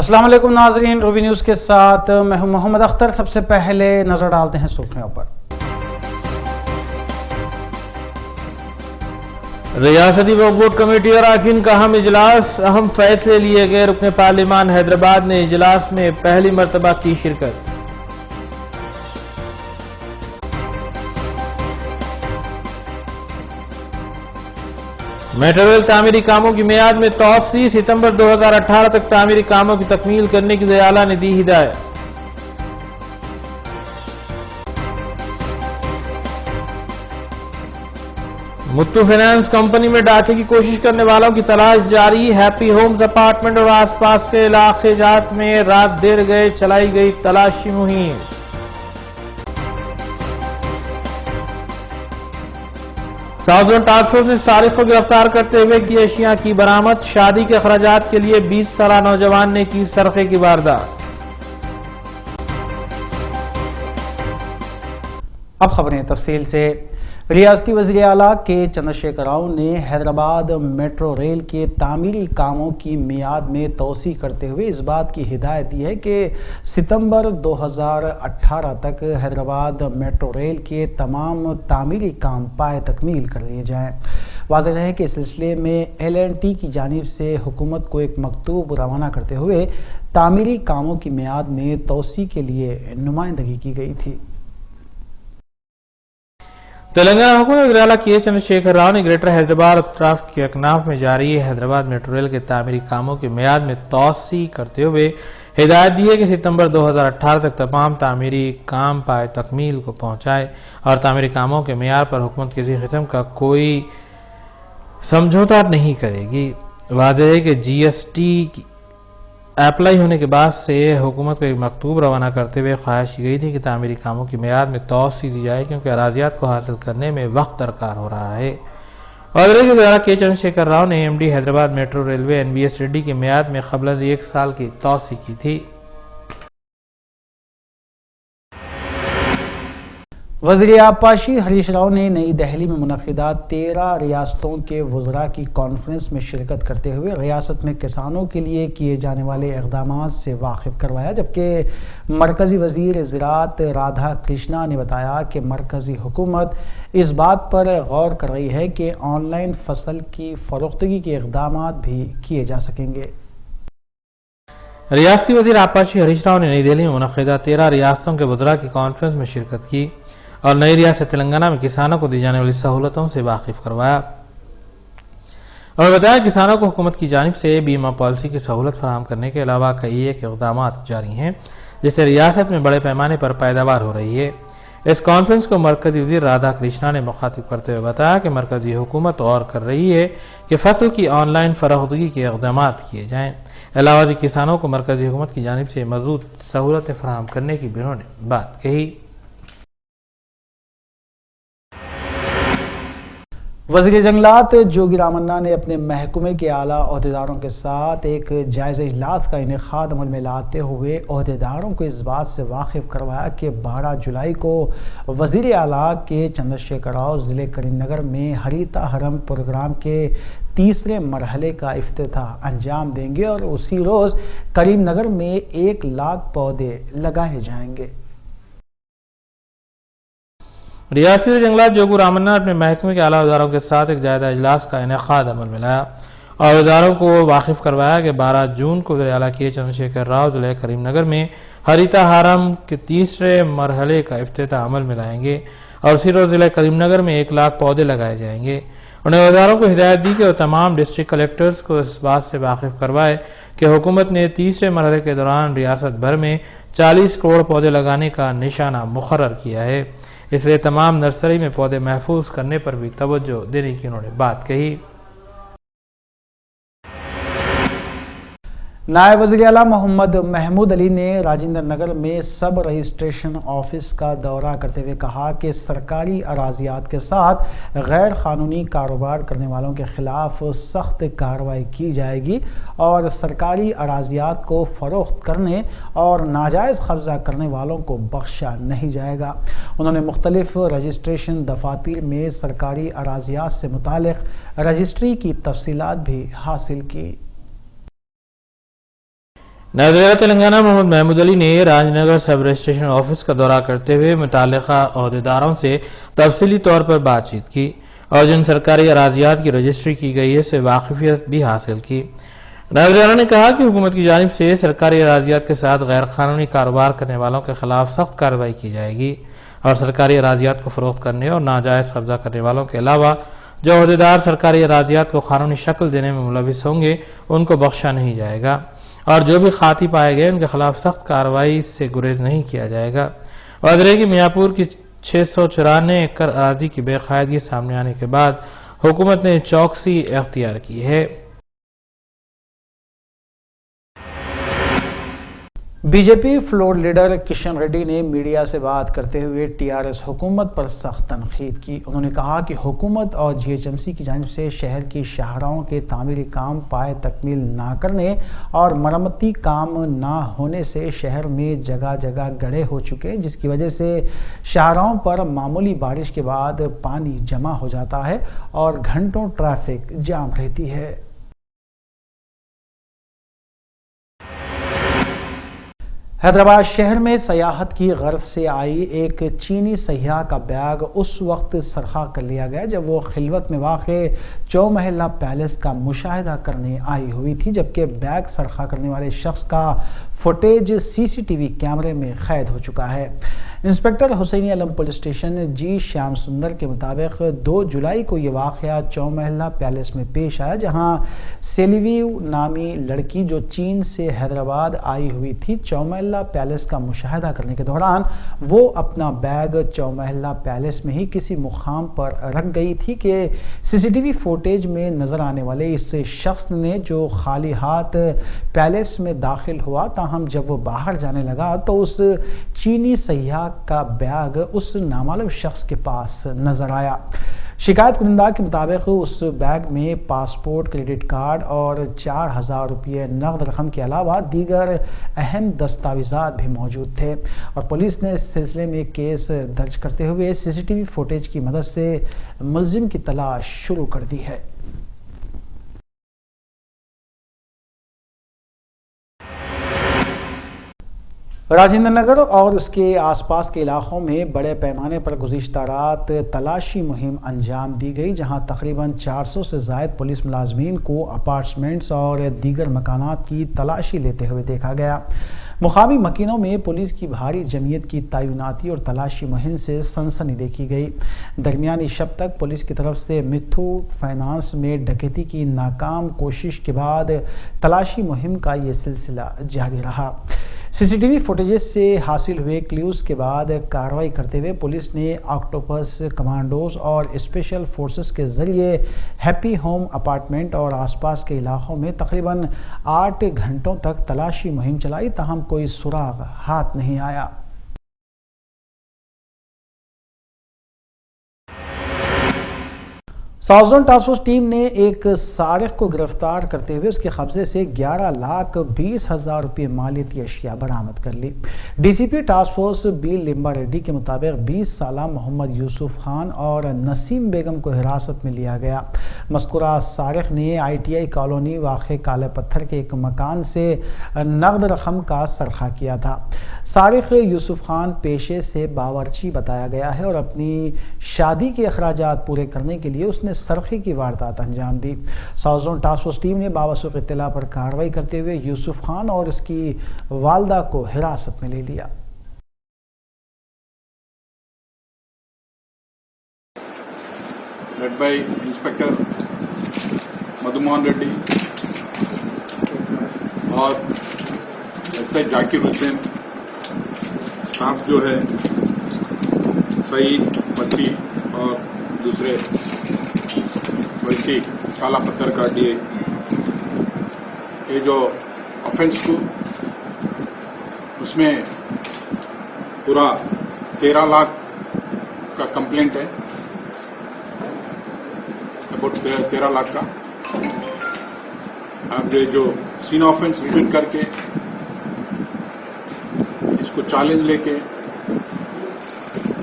अस्सलाम वालेकुम नाजरीन, रूबी न्यूज़ के साथ मैं हूं मोहम्मद अख्तर। सबसे पहले नजर डालते हैं सुर्खियों पर। रियासती वक्फ कमेटी अरकान का अहम इजलास, अहम फैसले लिए गए। रुकन पार्लिमान हैदराबाद ने इजलास में पहली मरतबा की शिरकत। मेट्रो रेल तामीरी कामों की मियाद में तौसी, सितंबर 2018 तक तामीरी कामों की तकमील करने की आला ने दी हिदायत। मुत्तू फाइनेंस कंपनी में डाके की कोशिश करने वालों की तलाश जारी। हैप्पी होम्स अपार्टमेंट और आसपास के इलाके जात में रात देर गए चलाई गई तलाशी मुहिम। साउथ जोन टास्क फोर्स ने सारिक को गिरफ्तार करते हुए की अशिया की बरामद। शादी के अखराजात के लिए 20 साल नौजवान ने की सरखे की वारदात। अब खबरें तफसील से। रियासती वज़ीर आला के चंद्रशेखर राव ने हैदराबाद मेट्रो रेल के तामीरी कामों की मियाद में तोसी करते हुए इस बात की हिदायत दी है कि सितंबर 2018 तक हैदराबाद मेट्रो रेल के तमाम तामीरी काम पाए तकमील कर लिए जाएँ। वाज़ेह है कि इस सिलसिले में L&T की जानिब से हुकूमत को एक मकतूब रवाना करते हुए तामीरी कामों की मियाद में तोसी के लिए नुमाइंदगी की गई थी। तेलंगाना हुकूमत वज़ीर आला के चंद्रशेखर राव ने ग्रेटर हैदराबाद अतराफ के अकनाफ में जारी हैदराबाद मेट्रो रेल के तामीरी कामों की मियाद में तोसी करते हुए हिदायत दी है कि सितंबर 2018 तक तमाम तामीरी काम पाए तकमील को पहुंचाए और तामीरी कामों के मियार पर हुकूमत किसी किस्म का कोई समझौता नहीं करेगी। वाज़ेह है कि GST अप्लाई होने के बाद से हुकूमत को एक मकतूब रवाना करते हुए ख्वाहिश की गई थी कि तामीरी कामों की मियाद में तोसी दी जाए, क्योंकि अराजियात को हासिल करने में वक्त दरकार हो रहा है। और वज़ीर के चंद्रशेखर राव ने MD Hyderabad metro railway NVS Reddy की मियाद में क़ब्ल अज़ 1 साल की तोसी की थी। वज़ीर आबपाशी हरीश राव ने नई दिल्ली में मुनक़िदा 13 रियासतों के वज़रा की कॉन्फ्रेंस में शिरकत करते हुए रियासत में किसानों के लिए किए जाने वाले इक़दाम से वाकिफ़ करवाया, जबकि मरकज़ी वज़ीर ज़राअत राधा कृष्णा ने बताया कि मरकज़ी हुकूमत इस बात पर गौर कर रही है कि ऑनलाइन फसल की फ़रोख्तगी के इक़दाम भी किए जा सकेंगे। रियासती वज़ीर आबपाशी हरीश राव ने नई दिल्ली में मुनक़िदा 13 रियासतों के वज़रा की कॉन्फ्रेंस में शिरकत की और नई रियासत तेलंगाना में किसानों को दी जाने वाली सहूलतों से वाकिफ करवाया और बताया किसानों को हुकूमत की जानिब से बीमा पॉलिसी की सहूलत फराहम करने के अलावा कई एक इक़दाम जारी हैं, जिससे रियासत में बड़े पैमाने पर पैदावार हो रही है। इस कॉन्फ्रेंस को मरकजी वज़ीर राधा कृष्णा ने मुखातिब करते हुए बताया कि मरकजी हुकूमत गौर कर रही है कि फसल की ऑनलाइन फरोख्तगी के इक़दाम किए जाएँ। अलावा किसानों को मरकजी हुकूमत की जानिब से मज़ीद सहूलतें फराहम करने की भी उन्होंने बात कही। वज़ीर जंगलात जोगी रामन्ना ने अपने महकमे के आला अहदेदारों के साथ एक जायज़ा इजलास का इनेकाद अमल में लाते हुए अहदेदारों को इस बात से वाकिफ़ करवाया कि 12 जुलाई को वज़ीर आला के चंद्रशेखर राव ज़िले करीमनगर में हरीता हरम प्रोग्राम के तीसरे मरहले का इफ्तिताह अंजाम देंगे और उसी रोज़ करीमनगर में 1 लाख पौधे लगाए जाएंगे। रियासती जंगलात जोगी रामन्ना अपने महकमे के आला अहदेदारों के साथ एक जायज़ा इजलास का इनेकाद अमल में लाया और अहदेदारों को वाकिफ़ करवाया कि 12 जून को वज़ीर आला के चंद्रशेखर राव ज़िले करीमनगर में हरीता हरम के तीसरे मरहले का इफ्तिताह अमल में लाएंगे और उसी रोज़ ज़िले करीमनगर में 1 लाख पौधे लगाए जाएंगे। उन्होंने अहदेदारों को हिदायत दी कि वो तमाम डिस्ट्रिक्ट कलेक्टर्स को इस बात से वाकिफ़ करवाए कि हुकूमत ने तीसरे मरहले के दौरान रियासत भर में 40 करोड़ पौधे लगाने का निशाना मुकर्रर किया है, इसलिए तमाम नर्सरी में पौधे महफूज करने पर भी तवज्जो देने की उन्होंने बात कही। नायब वज़ीर आला मोहम्मद महमूद अली ने राजेंद्र नगर में सब रजिस्ट्रेशन ऑफिस का दौरा करते हुए कहा कि सरकारी अराजियात के साथ गैर कानूनी कारोबार करने वालों के खिलाफ सख्त कार्रवाई की जाएगी और सरकारी अराजियात को फ़रोख्त करने और नाजायज़ कब्ज़ा करने वालों को बख्शा नहीं जाएगा। उन्होंने मुख्तलिफ रजिस्ट्रेशन दफातर में सरकारी अराजियात से मुतालिक रजिस्ट्री की तफसीलात भी हासिल की। नायब तेलंगाना मोहम्मद महमूद अली ने राजनगर सब रजिस्ट्रेशन ऑफिस का दौरा करते हुए मुताल्लिका अहदेदारों से तफसीली तौर पर बातचीत की और जिन सरकारी अराजियात की रजिस्ट्री की गई है इससे वाकिफियत भी हासिल की। नायब ने कहा कि हुकूमत की जानिब से सरकारी अराजियात के साथ गैर कानूनी कारोबार करने वालों के खिलाफ सख्त कार्रवाई की जाएगी और सरकारी अराजियात को फरोख्त करने और नाजायज कब्जा करने वालों के अलावा जो अहदेदार सरकारी अराजियात को कानूनी शक्ल देने में मुलविस होंगे उनको बख्शा नहीं जाएगा और जो भी खाती पाए गए उनके खिलाफ सख्त कार्रवाई से गुरेज नहीं किया जाएगा। वाज़ेह है कि मियाँपुर की 694 एकड़ अराजी की बेकायदगी सामने आने के बाद हुकूमत ने चौकसी अख्तियार की है। BJP floor leader Kishan Reddy ने मीडिया से बात करते हुए टीआरएस हुकूमत पर सख्त तनकीद की। उन्होंने कहा कि हुकूमत और जीएचएमसी की जानिब से शहर की शाहराहों के तामीरी काम पाए तकमील ना करने और मरम्मती काम ना होने से शहर में जगह जगह गड्ढे हो चुके हैं, जिसकी वजह से शाहराहों पर मामूली बारिश के बाद पानी जमा हो जाता है और घंटों ट्रैफिक जाम रहती है। हैदराबाद शहर में सयाहत की गर्ज से आई एक चीनी सयाह का बैग उस वक्त सरखा कर लिया गया जब वो खिलवत में वाक़े चौमहला पैलेस का मुशाहिदा करने आई हुई थी, जबकि बैग सरखा करने वाले शख्स का फुटेज सीसीटीवी कैमरे में कैद हो चुका है। इंस्पेक्टर हुसैनी आलम पुलिस स्टेशन जी श्याम सुंदर के मुताबिक 2 जुलाई को यह वाक़या चौमहला पैलेस में पेश आया, जहां सेलिवी नामी लड़की जो चीन से हैदराबाद आई हुई थी, चौमहला पैलेस का मुशाहिदा करने के दौरान वो अपना बैग चौमहला पैलेस में ही किसी मुकाम पर रख गई थी कि सीसीटीवी फुटेज में नजर आने वाले इस शख्स ने जो खाली हाथ पैलेस में दाखिल हुआ, ताहम जब वो बाहर जाने लगा तो उस चीनी सयाह का बैग उस नामालूम शख्स के पास नजर आया। शिकायत कुनिंदा के मुताबिक उस बैग में पासपोर्ट, क्रेडिट कार्ड और 4000 रुपये नकद रकम के अलावा दीगर अहम दस्तावेजात भी मौजूद थे और पुलिस ने इस सिलसिले में केस दर्ज करते हुए सीसीटीवी फुटेज की मदद से मुलजिम की तलाश शुरू कर दी है। राजेंद्र नगर और उसके आसपास के इलाकों में बड़े पैमाने पर गुज़िश्ता रात तलाशी मुहिम अंजाम दी गई, जहां तकरीबन 400 से ज़ायद पुलिस मुलाजमीन को अपार्टमेंट्स और दीगर मकानात की तलाशी लेते हुए देखा गया। मुकामी मकीनों में पुलिस की भारी जमीयत की तैनाती और तलाशी मुहिम से सनसनी देखी गई। दरमियानी शब तक पुलिस की तरफ से मिथू फाइनेंस में डकैती की नाकाम कोशिश के बाद तलाशी मुहिम का ये सिलसिला जारी रहा। सीसीटीवी फुटेजेस से हासिल हुए क्ल्यूज के बाद कार्रवाई करते हुए पुलिस ने ऑक्टोपस कमांडोज और स्पेशल फोर्सेस के जरिए हैप्पी होम अपार्टमेंट और आसपास के इलाकों में तकरीबन 8 घंटों तक तलाशी मुहिम चलाई, ताहम कोई सुराग हाथ नहीं आया। South zone task force team ने एक सारिक को गिरफ्तार करते हुए उसके कब्जे से 11,20,000 रुपये मालियती अशिया बरामद कर ली। DCP task force B Limba Reddy के मुताबिक 20 साला मोहम्मद यूसुफ खान और नसीम बेगम को हिरासत में लिया गया। मज़कूरा सारिक ने ITI कॉलोनी वाक़े काले पत्थर के एक मकान से नकद रकम का सरखा किया था। सारिक यूसुफ खान पेशे से बावर्ची बताया गया है और अपनी शादी के अखराजात पूरे करने के लिए उसने सरखी की वारदात अंजाम दी। South zone task force team ने बावसूख इत्तला पर कार्रवाई करते हुए यूसुफ खान और उसकी वालदा को हिरासत में ले लिया। Led by inspector Madhumohan Reddy और SI जाकिर हुसैन, स्टाफ जो है सईद, मसीह और दूसरे वैसी काला पत्थर का DI, ये जो ऑफेंस को उसमें पूरा 13 लाख का कंप्लेंट है, अबाउट 13 लाख का। अब जो सीन ऑफेंस विजिट करके इसको चैलेंज लेके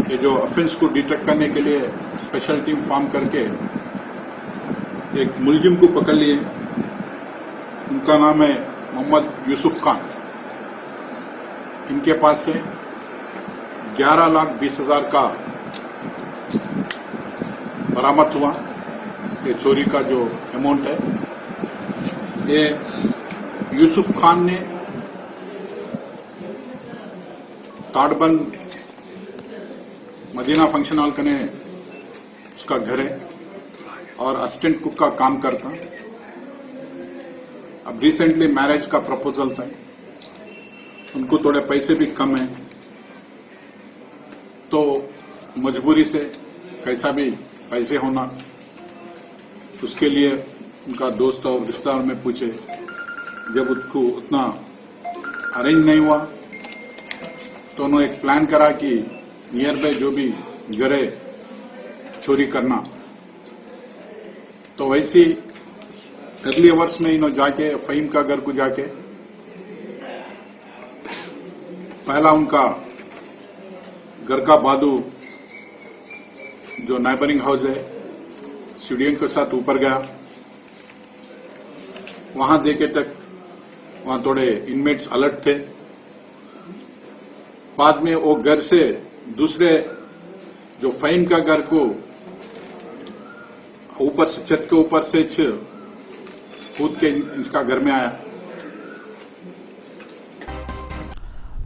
ये जो ऑफेंस को डिटेक्ट करने के लिए स्पेशल टीम फॉर्म करके एक मुलजिम को पकड़ लिए। उनका नाम है मोहम्मद यूसुफ खान। इनके पास से 11,20,000 का बरामद हुआ। ये चोरी का जो अमाउंट है, ये यूसुफ खान ने ताड़बंद मदीना फंक्शन हॉल कने उसका घर है और असिस्टेंट कुक का काम करता। अब रिसेंटली मैरिज का प्रपोजल था, उनको थोड़े पैसे भी कम है, तो मजबूरी से कैसा भी पैसे होना, उसके लिए उनका दोस्त और रिश्तेदार में पूछे। जब उसको उतना अरेंज नहीं हुआ तो उन्होंने एक प्लान करा कि नियर बाय जो भी घर है चोरी करना। तो वैसे अर्ली अवर्स में इन्होंने जाके फहीम का घर को जाके पहला उनका घर का बादू जो नाइबरिंग हाउस है सीढ़ियों के साथ ऊपर गया। वहां देखे तक वहां थोड़े इनमेट्स अलर्ट थे। बाद में वो घर से दूसरे जो फहीम का घर को ऊपर से छत के ऊपर से कूद के इसका घर में आया।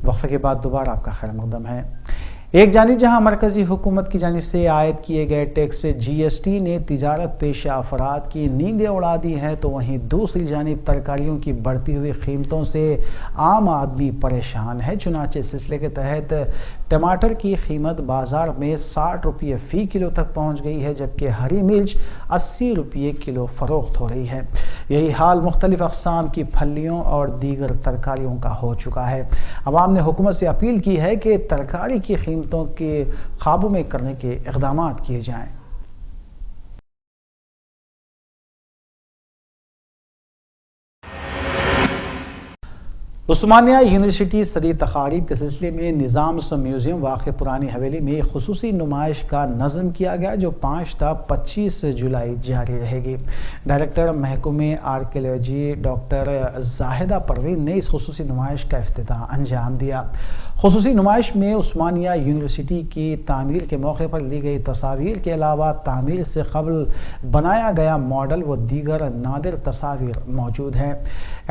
वक्फे के बाद दोबारा आपका खैर मकदम है। एक जानिब जहां मरकजी हुकूमत की जानिब से आयद किए गए टैक्स GST ने तिजारत पेशा अफराद की नींदें उड़ा दी हैं, तो वहीं दूसरी जानिब तरकारियों की बढ़ती हुई कीमतों से आम आदमी परेशान है। चुनाचे इस सिलसिले के तहत टमाटर की कीमत बाजार में 60 रुपये फ़ी किलो तक पहुंच गई है, जबकि हरी मिर्च 80 रुपये किलो फरोख्त हो रही है। यही हाल मुख्तलिफ अक़साम की फलियों और दीगर तरकारियों का हो चुका है। अवाम ने हुकूमत से अपील की है कि तरकारी की कीमतों के काबू में करने के इक़दाम किए जाएं। उस्मानिया यूनिवर्सिटी सदी तकारीब के सिलसिले में निज़ाम्स म्यूज़ियम वाक़ पुरानी हवेली में एक खुसूसी नुमाइश का नज़म किया गया, जो 5 ta 25 जुलाई जारी रहेगी। डायरेक्टर महकमे आर्कियोलॉजी डॉक्टर जाहिदा परवीन ने इस खुसूसी नुमाइश का इफ्तिताह अंजाम दिया। खुसूसी नुमाइश में उस्मानिया यूनिवर्सिटी की तामीर के मौके पर ली गई तस्वीर के अलावा तामीर से कबल बनाया गया मॉडल व दीगर नादिर तस्वीर मौजूद हैं।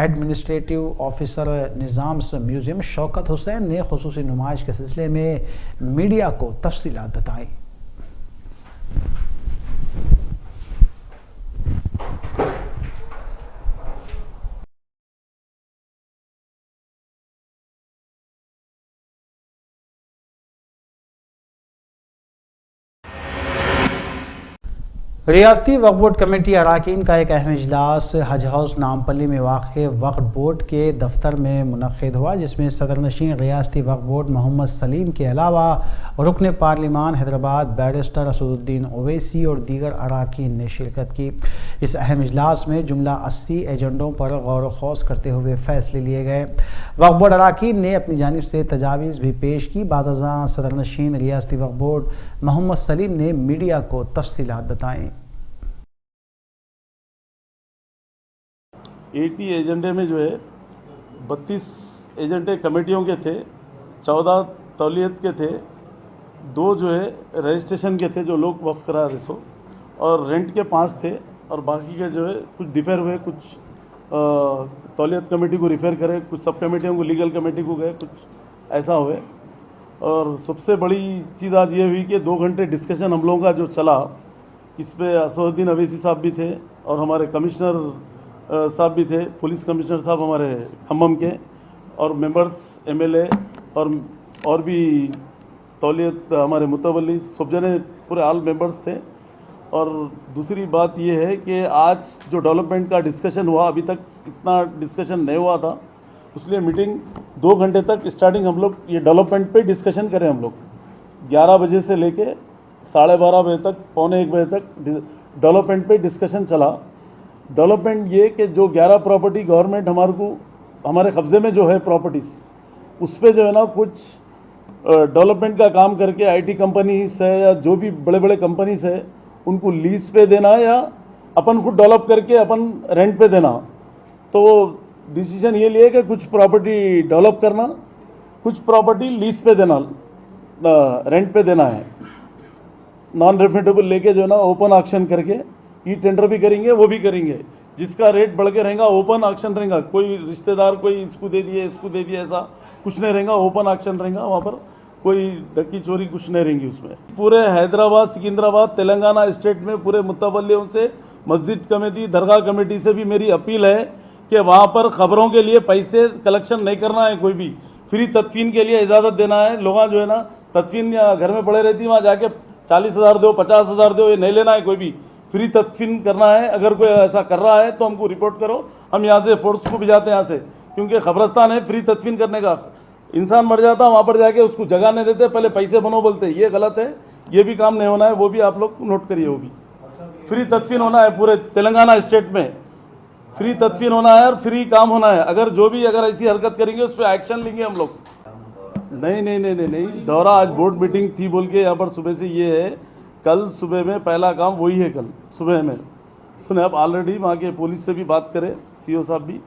Administrative officer Nizam's museum Shaukat Hussain ने खुसूसी नुमाइश के सिलसिले में मीडिया को तफसीलात बताई। रियासती वक्फ बोर्ड कमेटी अरकान का एक अहम इजलास हज हाउस नामपल्ली में वाक़ वक्फ बोर्ड के दफ्तर में मुनक़्क़िद हुआ, जिसमें सदरनशीन रियासती वक्फ बोर्ड मोहम्मद सलीम के अलावा रुकन पार्लिमान हैदराबाद बैरिस्टर असदुद्दीन ओवैसी और दीगर अरकान ने शिरकत की। इस अहम इजलास में जुमला 80 एजेंडों पर गौर व खौस करते हुए फैसले लिए गए। वक्फ बोर्ड अरकान ने अपनी जानिब से तजावीज़ भी पेश की। बादअज़ां सदरनशीन रियासती वक्फ बोर्ड मोहम्मद सलीम ने मीडिया को तफसीलात बताईं। 80 एजेंडे में जो है 32 एजेंडे कमेटियों के थे, 14 तौलियत के थे, 2 जो है रजिस्ट्रेशन के थे जो लोग वफ़ करा रहे सो, और रेंट के 5 थे, और बाकी के जो है कुछ डिफर हुए, कुछ तौलियत कमेटी को रिफ़र करे, कुछ सब कमेटियों को लीगल कमेटी को गए, कुछ ऐसा हुए। और सबसे बड़ी चीज़ आज ये हुई कि 2 घंटे डिस्कशन हम लोगों का जो चला, इस पर असदुद्दीन ओवैसी साहब भी थे और हमारे कमिश्नर साहब भी थे, पुलिस कमिश्नर साहब हमारे खम्मम के, और मेंबर्स MLA और भी तौलियत हमारे मुतवल्ली सब जने पूरे ऑल मेंबर्स थे। और दूसरी बात ये है कि आज जो डेवलपमेंट का डिस्कशन हुआ, अभी तक इतना डिस्कशन नहीं हुआ था, इसलिए मीटिंग 2 घंटे तक स्टार्टिंग हम लोग ये डेवलपमेंट पे डिस्कशन करें। हम लोग 11 बजे से लेके 12:30 बजे तक, पौने 1 बजे तक डेवलपमेंट पे डिस्कशन चला। डेवलपमेंट ये कि जो 11 प्रॉपर्टी गवर्नमेंट हमारे कब्ज़े में जो है प्रॉपर्टीज़, उस पर जो है ना कुछ डेवलपमेंट का काम करके IT कंपनीज है या जो भी बड़े बड़े कंपनीज है उनको लीज पे देना या अपन खुद डेवलप करके अपन रेंट पे देना। तो डिसीजन ये लिए कि कुछ प्रॉपर्टी डेवलप करना कुछ प्रॉपर्टी लीज पे देना, रेंट पे देना है, नॉन रिफंडेबल लेके जो है ना ओपन ऑक्शन करके ई टेंडर भी करेंगे, वो भी करेंगे। जिसका रेट बढ़ के रहेगा ओपन ऑक्शन रहेगा, कोई रिश्तेदार कोई इसको दे दिए ऐसा कुछ नहीं रहेगा, ओपन ऑक्शन रहेगा। वहाँ पर कोई धक्की चोरी कुछ नहीं रहेंगी उसमें। पूरे हैदराबाद, सिकंदराबाद, तेलंगाना स्टेट में पूरे मुतवल्लियों से, मस्जिद कमेटी, दरगाह कमेटी से भी मेरी अपील है कि वहाँ पर खबरों के लिए पैसे कलेक्शन नहीं करना है। कोई भी फ्री तदफीन के लिए इजाज़त देना है। लोग जो है ना तदफीन घर में पड़े रहती है, वहाँ जाके 40,000 दो, 50,000 दो, ये नहीं लेना है। कोई भी फ्री तदफीन करना है। अगर कोई ऐसा कर रहा है तो हमको रिपोर्ट करो, हम यहाँ से फोर्स को भिजाते हैं यहाँ से, क्योंकि खबरस्तान है फ्री तदफीन करने का। इंसान मर जाता वहाँ पर जाके उसको जगह नहीं देते, पहले पैसे बनो बोलते, ये गलत है। ये भी काम नहीं होना है, वो भी आप लोग नोट करिए। वो भी फ्री तदफीन होना है, पूरे तेलंगाना स्टेट में फ्री तदफीन होना है और फ्री काम होना है। अगर जो भी अगर ऐसी हरकत करेंगे उस पर एक्शन लेंगे हम लोग। नहीं, दौरा आज बोर्ड मीटिंग थी बोल के यहाँ पर सुबह से ये है। कल सुबह में पहला काम वही है। कल सुबह में सुने आप ऑलरेडी वहाँ के पुलिस से भी बात करें, सीओ साहब भी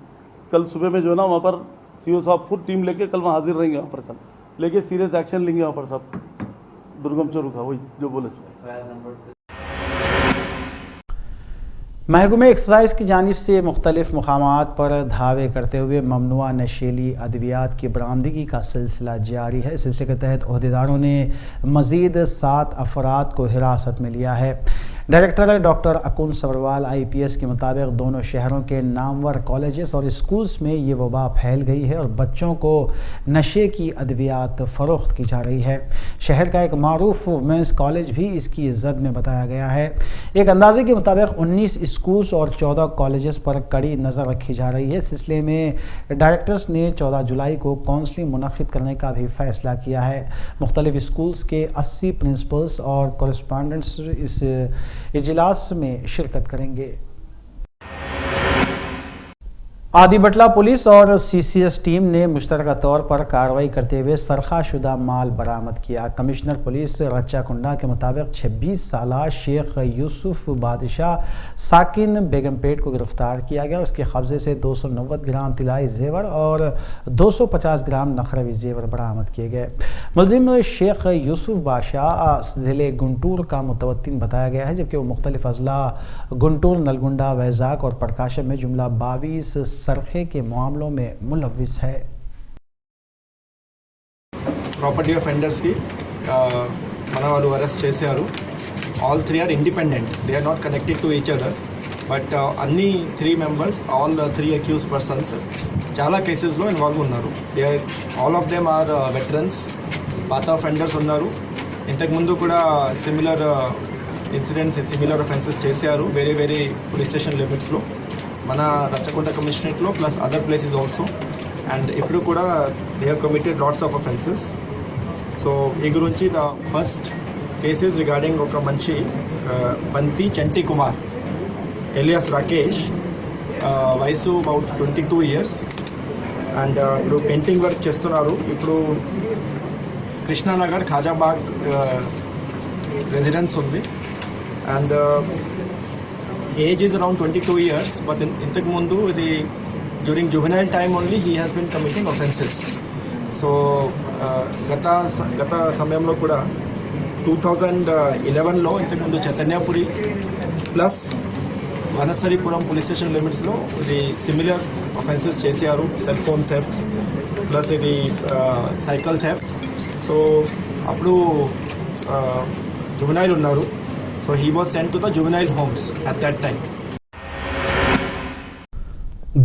कल सुबह में जो है ना वहाँ पर सीओ साहब खुद टीम लेके कल वहाँ हाजिर रहेंगे। वहाँ पर कल लेके सीरियस एक्शन लेंगे वहाँ पर सब। दुर्गम चौरुखा वही जो बोले सुबह। महकमे एक्साइज की जानिब से मुख्तलिफ मकामात पर धावे करते हुए ममनुआ नशीली अद्वियात की बरामदगी का सिलसिला जारी है। इस सिलसिले के तहत ओहदेदारों ने मज़ीद 7 अफराद को हिरासत में लिया है। डायरेक्टर डॉक्टर अकुन सब्रवाल IPS के मुताबिक दोनों शहरों के नामवर कॉलेजेस और स्कूल्स में ये वबा फैल गई है और बच्चों को नशे की अद्वियात फ़रोख्त की जा रही है। शहर का एक मारूफ वुमेंस कॉलेज भी इसकी जद में बताया गया है। एक अंदाजे के मुताबिक 19 स्कूल्स और 14 कॉलेजेस पर कड़ी नज़र रखी जा रही है। इस सिलसिले में डायरेक्टर्स ने 14 जुलाई को काउंसलिंग मुनक़िद करने का भी फ़ैसला किया है। मुख्तलिफ स्कूल्स के 80 प्रिंसिपल्स और कॉरेस्पॉन्डेंट्स इस इजलास में शिरकत करेंगे। आदिबटला पुलिस और CCS टीम ने मुश्तरका तौर पर कार्रवाई करते हुए सरखाशुदा माल बरामद किया। कमिश्नर पुलिस रच्चाकुंडा के मुताबिक 26 साला शेख यूसुफ बादशाह साकिन बेगमपेट को गिरफ्तार किया गया। उसके कब्जे से 290 ग्राम तिलाई जेवर और 250 ग्राम नखरवी जेवर बरामद किए गए। मुलजिम शेख यूसुफ बादशाह ज़िले गुंटूर का मुतवत्तिन बताया गया है, जबकि वो मुख्तलिफ अजला गुंटूर, नलगुंडा, वैजाक और प्रकाशम में जुमला 22 सरखे के मामलों में मुलव्विस है। ప్రాపర్టీ ఆఫెండర్స్ కి మన వాళ్ళు అరెస్ట్ చేశారు. All 3 are independent, they are not connected to each other. But అన్ని 3 మెంబర్స్, ఆల్ 3 అక్యూజ్ పర్సన్స్ చాలా కేసెస్లో ఇన్వాల్వ్ ఉన్నారు. They are all of them are veterans, పాత అఫెండర్స్ ఉన్నారు. ఇంతకుముందు కూడా సిమిలర్ ఇన్సిడెంట్స్, సిమిలర్ అఫెన్సెస్ చేశారు వేరే వేరే పోలీస్ స్టేషన్ లిమిట్స్లో, మన రచ్చకొండ కమిషనరేట్లో plus other places also. And ఇప్పుడు కూడా they have committed lots of offences. So ఈ గురించి ద ఫస్ట్ కేసెస్ రిగార్డింగ్ ఒక మంచి బంతి చంటి కుమార్ ఎలియాస్ రాకేష్, వయసు అబౌట్ 22 years, అండ్ ఇప్పుడు పెయింటింగ్ వర్క్ చేస్తున్నారు. ఇప్పుడు కృష్ణానగర్ ఖాజాబాగ్ రెసిడెన్స్ ఉంది. And age is around 22 years, but ఇంతకు ముందు ఇది during juvenile time only he has been committing offences. So గత సమయంలో కూడా 2011లో ఇంతకుముందు Chaitanyapuri plus Vanasthalipuram police station లిమిట్స్లో ఇది సిమిలర్ అఫెన్సెస్ చేశారు. సెల్ ఫోన్ థెఫ్ట్స్ ప్లస్ ఇది సైకిల్ థెఫ్ట్. సో అప్పుడు జువెనైల్ ఉన్నారు. So he was sent to the juvenile Holmes at that time.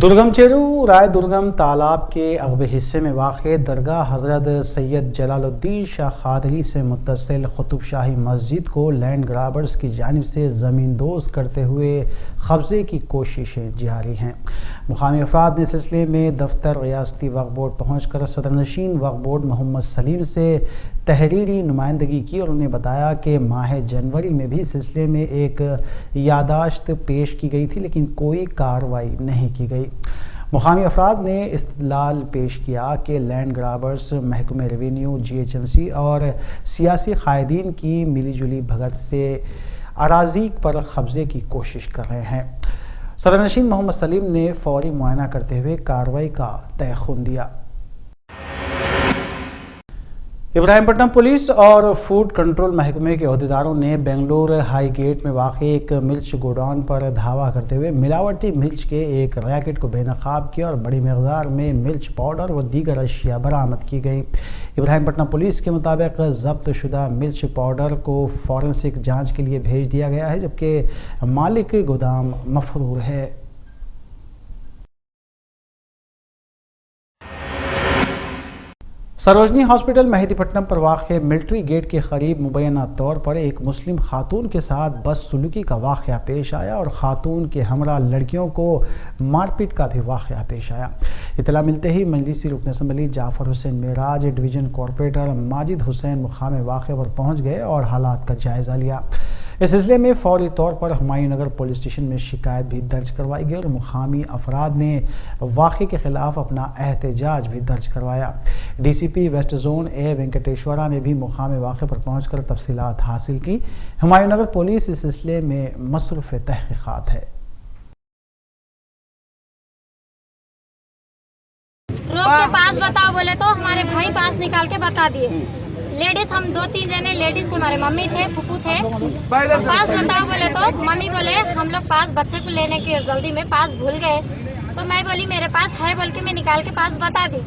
दुर्गम चेरू राय दुर्गम तालाब के अगबे हिस्से में वाक़ दरगाह हज़रत सैयद जलालुद्दीन शाह क़ादरी से मुत्तसिल क़ुतुब शाही मस्जिद को लैंड ग्राबर्स की जानिब से ज़मीन दोज़ करते हुए कब्ज़े की कोशिशें जारी हैं। मुक़ामी अफराद ने इस सिलसिले में दफ्तर रियासती वक्फ़ बोर्ड पहुँच कर सदरनशीन वक्फ़ बोर्ड मोहम्मद सलीम से तहरीरी नुमाइंदगी की और उन्हें बताया कि माह जनवरी में भी इस सिलसिले में एक यादाश्त पेश की गई थी, लेकिन कोई कार्रवाई नहीं की गई। मुक़ामी अफराद ने इस्तदलाल पेश किया कि लैंड ग्राबर्स महकमे रेवेन्यू, GHMC और सियासी कायदीन की मिली जुली भगत से अराज़ी पर कब्ज़े की कोशिश कर रहे हैं। सदरनशीन मोहम्मद सलीम ने फौरी मुआयना करते हुए कार्रवाई का तयख़ुन दिया। इब्राहिमपट्टनम पुलिस और फूड कंट्रोल महकमे के अहदेदारों ने बेंगलुरु हाई गेट में वाक़ एक मिर्च गोडाउन पर धावा करते हुए मिलावटी मिर्च के एक रैकेट को बेनकाब किया और बड़ी मकदार में मिर्च पाउडर व दीगर अशिया बरामद की गई। इब्राहिमपट्टनम पुलिस के मुताबिक जब्त शुदा मिर्च पाउडर को फॉरेंसिक जाँच के लिए भेज दिया गया है, जबकि मालिक गोदाम मफरूर है। सरोजनी हॉस्पिटल मेहदीपट्टनम पर वाक़ मिलिट्री गेट के करीब मुबैना तौर पर एक मुस्लिम खातून के साथ बदसलूकी का वाक़या पेश आया और खातून के हमरा लड़कियों को मारपीट का भी वाक़या पेश आया। इतला मिलते ही मजलिसी रुकन assembly Jafar Hussain Meraj, division corporator Majid Hussain मुकाम वाक़े पर पहुँच गए और हालात का जायज़ा लिया। इस सिलसिले में फौरी तौर पर हुमायूं नगर पुलिस स्टेशन में शिकायत भी दर्ज करवाई गई और मुकामी अफराद ने वाक़े के खिलाफ अपना एहतजाज भी दर्ज करवाया। DCP west zone A Venkateshwara ने भी मुकाम वाक़े पर पहुंचकर तफसीलात हासिल की। हुमायूं नगर पुलिस इस सिलसिले में मसरूफ़ तहक़ीक़ात है। रोक के पास बताओ बोले तो हमारे भाई पास निकाल के बता दिए। लेडीज हम 2-3 जने लेडीज थे, हमारे मम्मी थे, फूफू थे। पास बताओ बोले तो मम्मी बोले हम लोग पास बच्चे को लेने की जल्दी में पास भूल गए, तो मैं बोली मेरे पास है बोल के मैं निकाल के पास बता दी।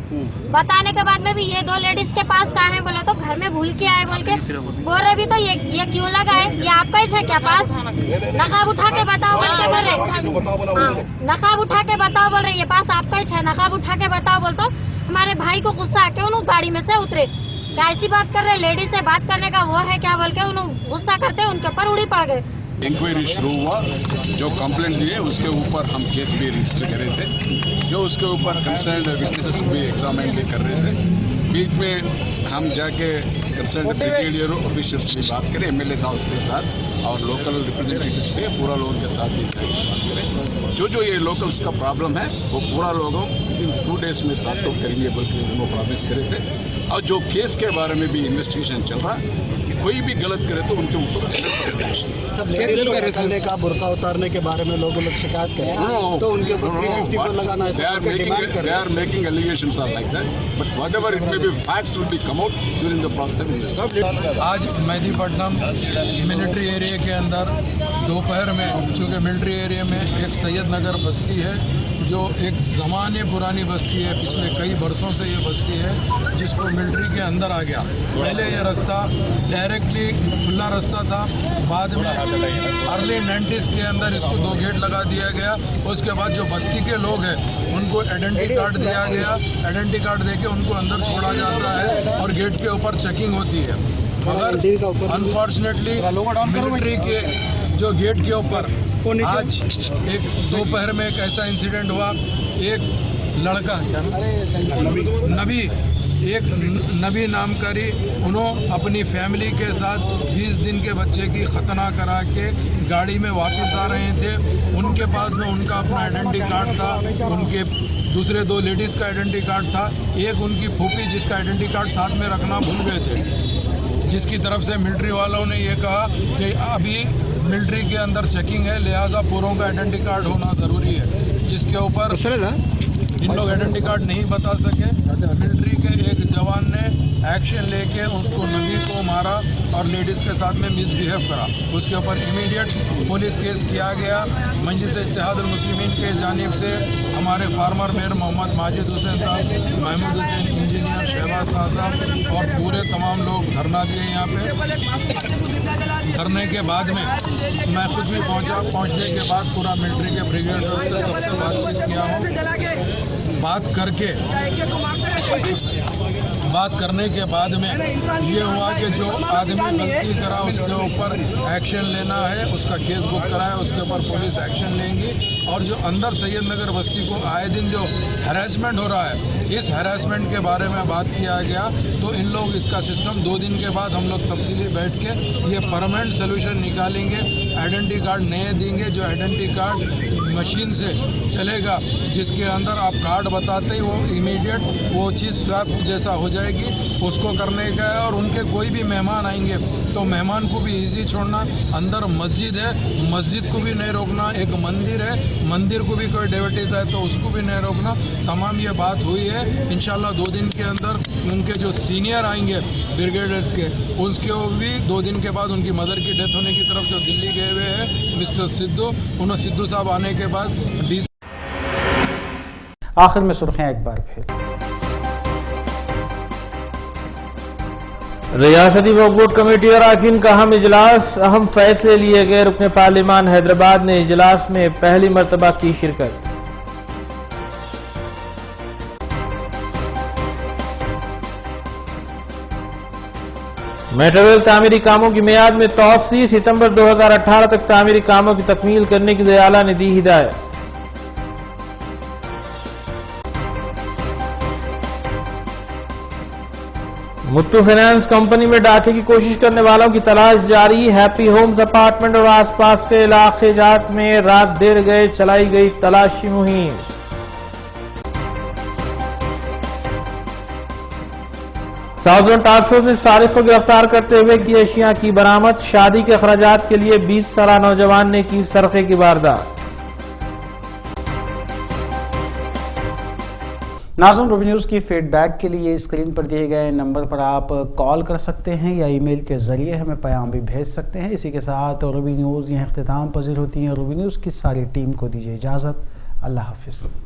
बताने के बाद में भी ये 2 लेडीज के पास कहाँ है बोले तो घर में भूल के आए बोल के बोल रहे। भी तो ये क्यों लगा है, ये आपका ही है क्या पास? नकाब उठा के बताओ बोल के बोल रहे। हाँ, नकाब उठा के बताओ बोल रहे, ये पास आपका ही है, नकाब उठा के बताओ बोल तो हमारे भाई को गुस्सा आके उन्होंने गाड़ी में से उतरे। कैसी बात कर रहे, लेडीज से बात करने का वो है क्या बोल के उन्होंने गुस्सा करते उनके ऊपर उड़ी पड़ गए। इंक्वायरी शुरू हुआ, जो कंप्लेंट दिए उसके ऊपर हम केस भी रजिस्टर कर रहे थे, जो उसके ऊपर कंसर्न विटनेसेस भी एग्जामिन भी कर रहे थे। बीच में हम जाके कंसर्न ब्रिगेडियर ऑफिसर्स भी बात करें, MLA साहब के साथ और लोकल रिप्रेजेंटेटिव्स पे पूरा लोगों के साथ भी बात करें। जो ये लोकल्स का प्रॉब्लम है वो पूरा लोगों विदिन 2 डेज में सॉर्ट आउट करेंगे बल्कि उनको प्रॉमिस करे थे। और जो केस के बारे में भी इन्वेस्टिगेशन चल रहा है, कोई भी गलत करे तो उनके ऊपर 100% सर लेडीज को निकलने का बुर्का उतारने के बारे में लोग शिकायत करें तो उनके ऊपर 354 लगाना है। They are making allegations are like that, but whatever it may be, facts will be come out during the process of investigation. आज मेहदीपट्टनम मिलिट्री एरिया के अंदर दोपहर में, चूँकि मिलिट्री एरिया में एक सैयद नगर बस्ती है जो एक ज़माने पुरानी बस्ती है, पिछले कई बरसों से ये बस्ती है जिसको मिलिट्री के अंदर आ गया। पहले ये रास्ता डायरेक्टली खुला रास्ता था, बाद में अर्ली 90s के अंदर इसको 2 गेट लगा दिया गया। उसके बाद जो बस्ती के लोग हैं उनको आइडेंटिटी कार्ड दिया गया, आइडेंटिटी कार्ड देके उनको अंदर छोड़ा जाता है और गेट के ऊपर चेकिंग होती है। मगर अनफॉर्चुनेटली मिलिट्री के जो गेट के ऊपर आज एक दोपहर में एक ऐसा इंसिडेंट हुआ, एक लड़का नबी नाम करी, उन्होंने अपनी फैमिली के साथ 20 दिन के बच्चे की खतना करा के गाड़ी में वापस आ रहे थे। उनके पास में उनका अपना आइडेंटिटी कार्ड था, उनके दूसरे 2 लेडीज़ का आइडेंटिटी कार्ड था, एक उनकी फूफी जिसका आइडेंटिटी कार्ड साथ में रखना भूल गए थे, जिसकी तरफ से मिलिट्री वालों ने ये कहा कि अभी मिलिट्री के अंदर चेकिंग है, लिहाजा पूरों का आइडेंटिटी कार्ड होना ज़रूरी है, जिसके ऊपर इन लोग आइडेंटिटी कार्ड नहीं बता सके। मिलिट्री के एक जवान ने एक्शन लेके उसको नबी को मारा और लेडीज़ के साथ में मिसबिहेव करा। उसके ऊपर इमीडिएट पुलिस केस किया गया। मजलिस इत्तेहादुल मुस्लिमीन के जानिब से हमारे फार्मर मेयर मोहम्मद माजिद हुसैन साहब, महमूद हुसैन इंजीनियर, शहबाज साहब और पूरे तमाम लोग धरना दिए यहाँ पे। धरने के बाद में मैं खुद भी पहुँचने के बाद पूरा मिलिट्री के ब्रिगेडियर से सबसे बातचीत किया हूँ। बात करने के बाद में ये हुआ कि जो आदमी गलती करा उसके ऊपर एक्शन लेना है, उसका केस बुक कराया, उसके ऊपर पुलिस एक्शन लेंगी। और जो अंदर सैयद नगर बस्ती को आए दिन जो हैरेसमेंट हो रहा है, इस हैरेसमेंट के बारे में बात किया गया। तो इन लोग इसका सिस्टम 2 दिन के बाद हम लोग तफसीली बैठ के ये परमानेंट सोल्यूशन निकालेंगे। आइडेंटिटी कार्ड नए देंगे, जो आइडेंटिटी कार्ड मशीन से चलेगा, जिसके अंदर आप कार्ड बताते ही वो इमीडिएट वो वो चीज़ स्वैप जैसा हो जाएगी, उसको करने का है। और उनके कोई भी मेहमान आएंगे तो मेहमान को भी इजी छोड़ना। अंदर मस्जिद है, मस्जिद को भी नहीं रोकना। एक मंदिर है, मंदिर को भी कोई डिवोटीज है तो उसको भी नहीं रोकना। तमाम ये बात हुई है। इंशाल्लाह 2 दिन के अंदर उनके जो सीनियर आएंगे ब्रिगेडियर के, उसके भी 2 दिन के बाद उनकी मदर की डेथ होने की तरफ से दिल्ली गए हुए हैं मिस्टर सिद्धू। उन्होंने सिद्धू साहब आने के बाद आखिर में सुर्खियां एक बार फिर। रियासती वक्फ बोर्ड कमेटी और अरकान का अहम इजलास, अहम फैसले लिए गए। रुकने पार्लिमान हैदराबाद ने इजलास में पहली मर्तबा की शिरकत। मेट्रो रेल तामीरी कामों की मियाद में तौसी, सितंबर 2018 तक तामीरी कामों की तकमील करने की दयाला ने दी हिदायत। मुत्तू फाइनेंस कंपनी में डाके की कोशिश करने वालों की तलाश जारी। हैप्पी होम्स अपार्टमेंट और आसपास के इलाके जात में रात देर गए चलाई गई तलाशी मुहिम। साउदर्न टास्क फोर्स ने सारिक को गिरफ्तार करते हुए की अशिया की बरामद। शादी के अखराजात के लिए 20 साला नौजवान ने की सरके की वारदात। नाज़रीन, रूबी न्यूज़ की फीडबैक के लिए स्क्रीन पर दिए गए नंबर पर आप कॉल कर सकते हैं या ईमेल के जरिए हमें पैगाम भी भेज सकते हैं। इसी के साथ रूबी न्यूज़ यह इख्तिताम पजीर होती है। रूबी न्यूज़ की सारी टीम को दीजिए इजाज़त। अल्लाह हाफिज़।